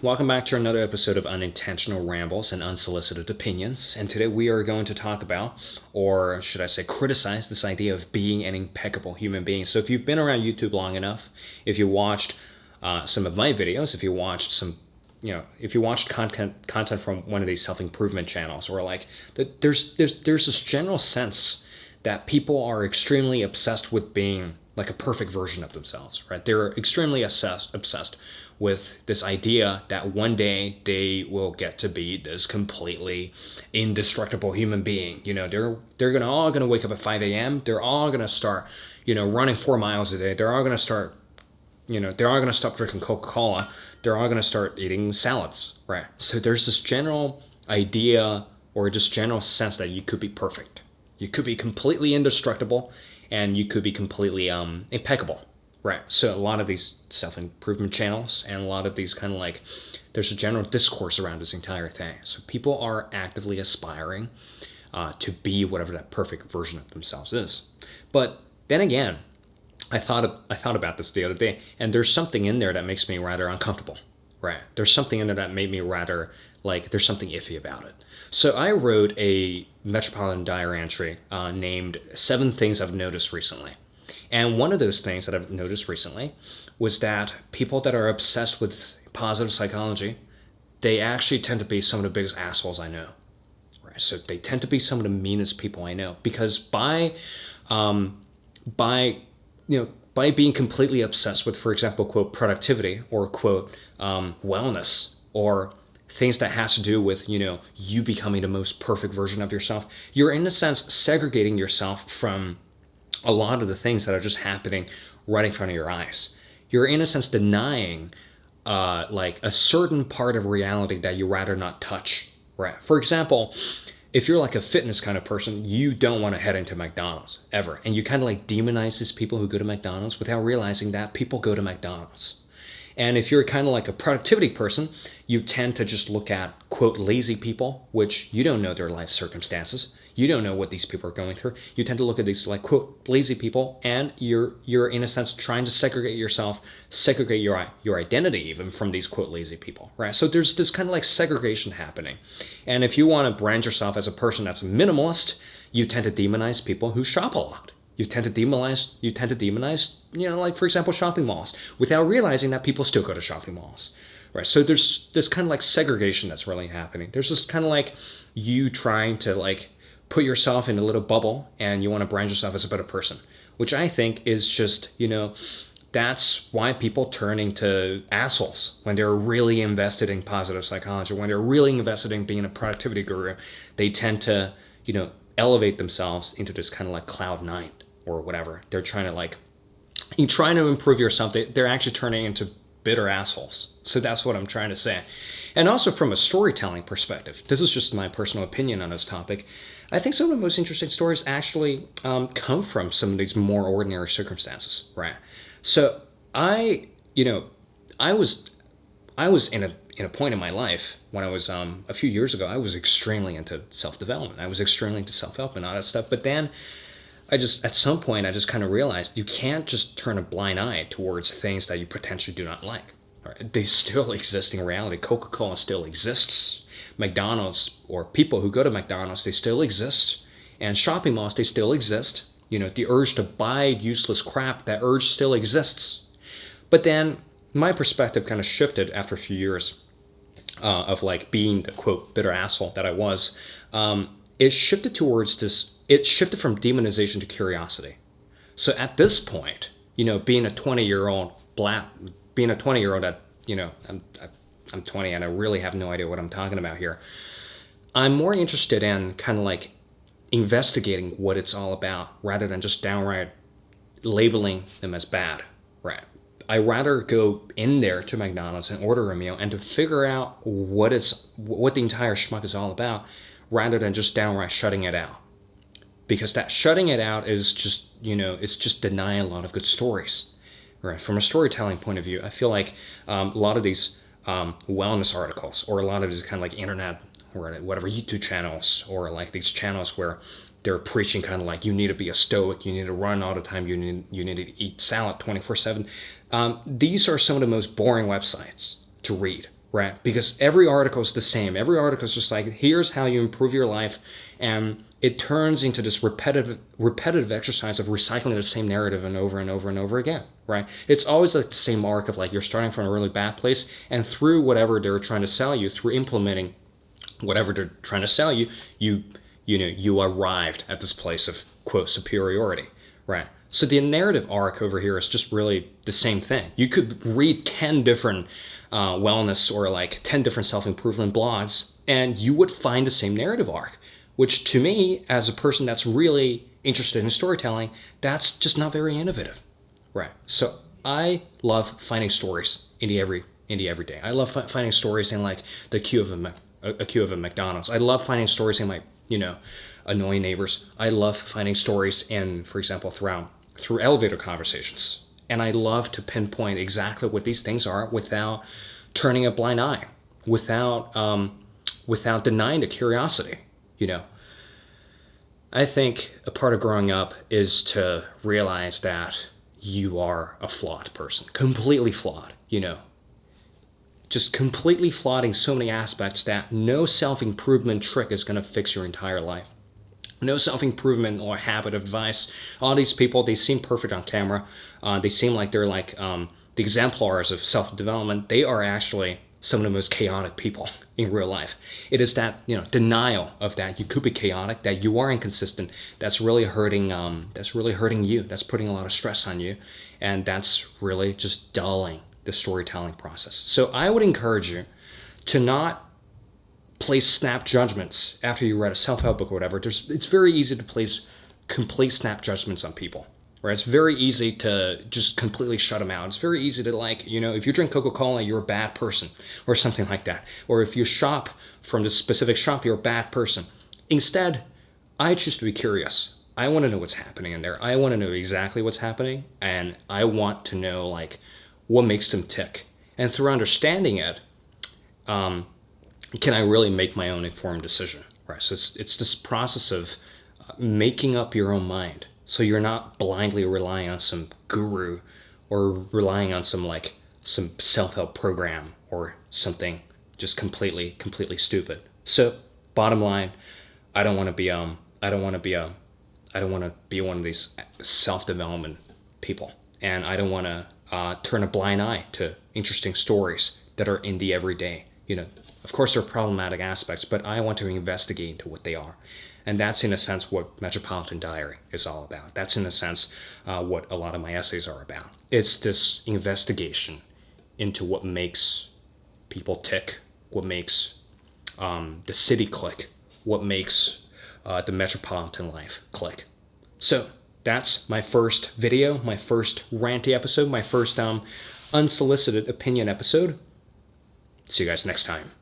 Welcome back to another episode of Unintentional Rambles and Unsolicited Opinions. And today we are going to talk about, or should I say criticize, this idea of being an impeccable human being. So if you've been around YouTube long enough, if you watched some of my videos, if you watched if you watched content from one of these self-improvement channels, or like there's this general sense that people are extremely obsessed with being like a perfect version of themselves, right? They're extremely obsessed with this idea that one day they will get to be this completely indestructible human being. They're all gonna wake up at 5 a.m. They're all gonna start, running 4 miles a day. They're all gonna start, they're all gonna stop drinking Coca-Cola. They're all gonna start eating salads, right? So there's this general idea or just general sense that you could be perfect. You could be completely indestructible, and you could be completely impeccable. Right. So a lot of these self-improvement channels and a lot of these kind of like, there's a general discourse around this entire thing. So people are actively aspiring to be whatever that perfect version of themselves is. But then again, I thought about this the other day, and there's something in there that makes me rather uncomfortable. Right. There's something in there that made me rather like there's something iffy about it. So I wrote a Metropolitan Diary entry named 7 Things I've Noticed Recently. And one of those things that I've noticed recently was that people that are obsessed with positive psychology, they actually tend to be some of the biggest assholes I know. Right? So they tend to be some of the meanest people I know, because by being completely obsessed with, for example, quote, productivity, or quote, wellness, or things that has to do with, you becoming the most perfect version of yourself, you're in a sense segregating yourself from a lot of the things that are just happening right in front of your eyes. You're in a sense denying like a certain part of reality that you rather not touch. Right. For example, if you're like a fitness kind of person, you don't want to head into McDonald's ever. And you kind of like demonize these people who go to McDonald's without realizing that people go to McDonald's. And if you're kind of like a productivity person, you tend to just look at, quote, lazy people, which you don't know their life circumstances. You don't know what these people are going through. You tend to look at these like, quote, lazy people, and you're in a sense trying to segregate yourself, segregate your identity even from these, quote, lazy people, right? So there's this kind of like segregation happening. And if you want to brand yourself as a person that's a minimalist, you tend to demonize people who shop a lot. You tend to demonize, like, for example, shopping malls, without realizing that people still go to shopping malls, right? So there's this kind of like segregation that's really happening. There's this kind of like you trying to like put yourself in a little bubble, and you want to brand yourself as a better person, which I think is just, that's why people turn into assholes when they're really invested in positive psychology, when they're really invested in being a productivity guru. They tend to, elevate themselves into this kind of like cloud 9 or whatever. They're trying to like, in trying to improve yourself, they're actually turning into bitter assholes. So that's what I'm trying to say. And also from a storytelling perspective, this is just my personal opinion on this topic, I think some of the most interesting stories actually come from some of these more ordinary circumstances, right? So I was in a point in my life when I was a few years ago, I was extremely into self-development. I was extremely into self-help and all that stuff. But then at some point, I just kind of realized you can't just turn a blind eye towards things that you potentially do not like. Right? They still exist in reality. Coca-Cola still exists. McDonald's, or people who go to McDonald's, they still exist. And shopping malls, they still exist. The urge to buy useless crap, that urge still exists. But then my perspective kind of shifted after a few years of like being the, quote, bitter asshole that I was. It shifted towards this. It shifted from demonization to curiosity. So at this point, being a 20-year-old that, I'm 20 and I really have no idea what I'm talking about here. I'm more interested in kind of like investigating what it's all about rather than just downright labeling them as bad, right? I rather go in there to McDonald's and order a meal and to figure out what the entire schmuck is all about, rather than just downright shutting it out. Because that shutting it out is just, it's just denying a lot of good stories, right? From a storytelling point of view, I feel like a lot of these wellness articles, or a lot of these kind of like internet or whatever YouTube channels, or like these channels where they're preaching kind of like you need to be a stoic, you need to run all the time, you need to eat salad 24/7. These are some of the most boring websites to read. right? Because every article is the same. Every article is just like, here's how you improve your life, and it turns into this repetitive exercise of recycling the same narrative and over and over and over again, right? It's always like the same arc of like you're starting from a really bad place, and through whatever they're trying to sell you, through implementing whatever they're trying to sell you, you arrived at this place of quote superiority, right? So the narrative arc over here is just really the same thing. You could read 10 different wellness or like 10 different self-improvement blogs, and you would find the same narrative arc, which to me, as a person that's really interested in storytelling, that's just not very innovative, right? So I love finding stories in the everyday. I love finding stories in like the queue of a McDonald's. I love finding stories in my annoying neighbors. I love finding stories in, for example, through elevator conversations. And I love to pinpoint exactly what these things are without turning a blind eye, without denying the curiosity. I think a part of growing up is to realize that you are a flawed person, completely flawed, just completely flawed in so many aspects that no self-improvement trick is going to fix your entire life. No self-improvement or habit of advice. All these people, they seem perfect on camera. They seem like they're like the exemplars of self-development. They are actually some of the most chaotic people in real life. It is that denial of that you could be chaotic, that you are inconsistent, that's really hurting. That's really hurting you. That's putting a lot of stress on you, and that's really just dulling the storytelling process. So I would encourage you to not place snap judgments after you read a self-help book or whatever. It's very easy to place complete snap judgments on people, right? It's very easy to just completely shut them out. It's very easy to if you drink Coca-Cola, you're a bad person or something like that. Or if you shop from this specific shop, you're a bad person. Instead, I choose to be curious. I want to know what's happening in there. I want to know exactly what's happening, and I want to know what makes them tick. And through understanding it, can I really make my own informed decision, right? So it's this process of making up your own mind. So you're not blindly relying on some guru or relying on some self-help program or something just completely stupid. So bottom line, I don't want to be one of these self-development people, and I don't want to turn a blind eye to interesting stories that are in the everyday. Of course, there are problematic aspects, but I want to investigate into what they are. And that's, in a sense, what Metropolitan Diary is all about. That's, in a sense, what a lot of my essays are about. It's this investigation into what makes people tick, what makes the city click, what makes the metropolitan life click. So that's my first video, my first ranty episode, my first unsolicited opinion episode. See you guys next time.